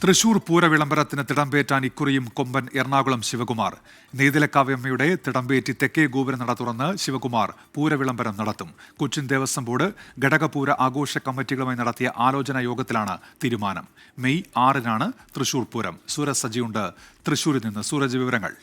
തൃശൂർ പൂര വിളംബരത്തിന് തിടമ്പേറ്റാൻ ഇക്കുറിയും കൊമ്പൻ എറണാകുളം ശിവകുമാർ. നെയ്തലക്കാവ്യമ്മയുടെ തിടമ്പേറ്റി തെക്കേ ഗോപുരനട തുറന്ന് ശിവകുമാർ പൂരവിളംബരം നടത്തും. കൊച്ചിൻ ദേവസ്വം ബോർഡ് ഘടകപൂര ആഘോഷ കമ്മിറ്റികളുമായി നടത്തിയ ആലോചനാ യോഗത്തിലാണ് തീരുമാനം. മെയ് 6-നാണ് തൃശൂർ പൂരം. സൂരജ് സജിയുണ്ട് തൃശൂരിൽ നിന്ന്. സൂരജ്, വിവരങ്ങൾ.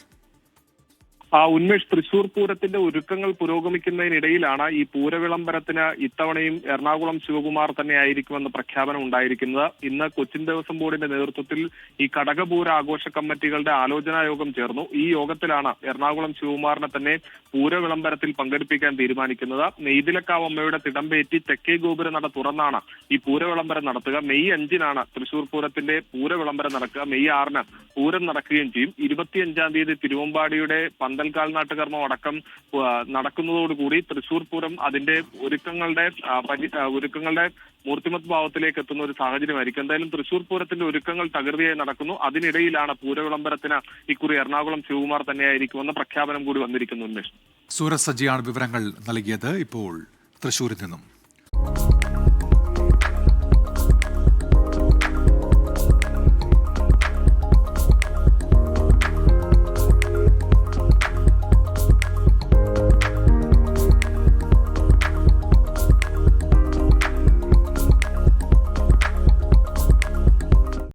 ഉന്മേഷ്, തൃശൂർ പൂരത്തിന്റെ ഒരുക്കങ്ങൾ പുരോഗമിക്കുന്നതിനിടയിലാണ് ഈ പൂരവിളംബരത്തിന് ഇത്തവണയും എറണാകുളം ശിവകുമാർ തന്നെ ആയിരിക്കുമെന്ന് പ്രഖ്യാപനം ഉണ്ടായിരിക്കുന്നത്. ഇന്ന് കൊച്ചിൻ ദേവസ്വം ബോർഡിന്റെ നേതൃത്വത്തിൽ ഈ ഘടകപൂര ആഘോഷ കമ്മിറ്റികളുടെ ആലോചനാ യോഗം ചേർന്നു. ഈ യോഗത്തിലാണ് എറണാകുളം ശിവകുമാറിനെ തന്നെ പൂരവിളംബരത്തിൽ പങ്കെടുപ്പിക്കാൻ തീരുമാനിക്കുന്നത്. നെയ്തിലക്കാവമ്മയുടെ തിടമ്പേറ്റി തെക്കേ ഗോപുര നട തുറന്നാണ് ഈ പൂരവിളംബരം നടത്തുക. മെയ് 5-നാണ് തൃശൂർ പൂരത്തിന്റെ പൂരവിളംബരം നടക്കുക. മെയ് 6-ന് പൂരം നടക്കുകയും ചെയ്യും. 25-ാം തീയതി തിരുവമ്പാടിയുടെ പന്തൽകാൽ നാട്ടുകർമ്മം അടക്കം നടക്കുന്നതോടുകൂടി തൃശൂർ പൂരം അതിന്റെ ഒരുക്കങ്ങളുടെ മൂർത്തിമത് ഭാവത്തിലേക്ക് എത്തുന്ന ഒരു സാഹചര്യമായിരിക്കും. എന്തായാലും തൃശൂർ പൂരത്തിന്റെ ഒരുക്കങ്ങൾ തകൃതിയായി നടക്കുന്നു. അതിനിടയിലാണ് പൂരവിളംബരത്തിന് ഇക്കുറി എറണാകുളം ശിവകുമാർ തന്നെയായിരിക്കുമെന്ന പ്രഖ്യാപനം കൂടി വന്നിരിക്കുന്നു. ഉന്മേഷ്, സൂരജ് സജിയാണ് വിവരങ്ങൾ നൽകിയത്. ഇപ്പോൾ തൃശൂരിൽ നിന്നും.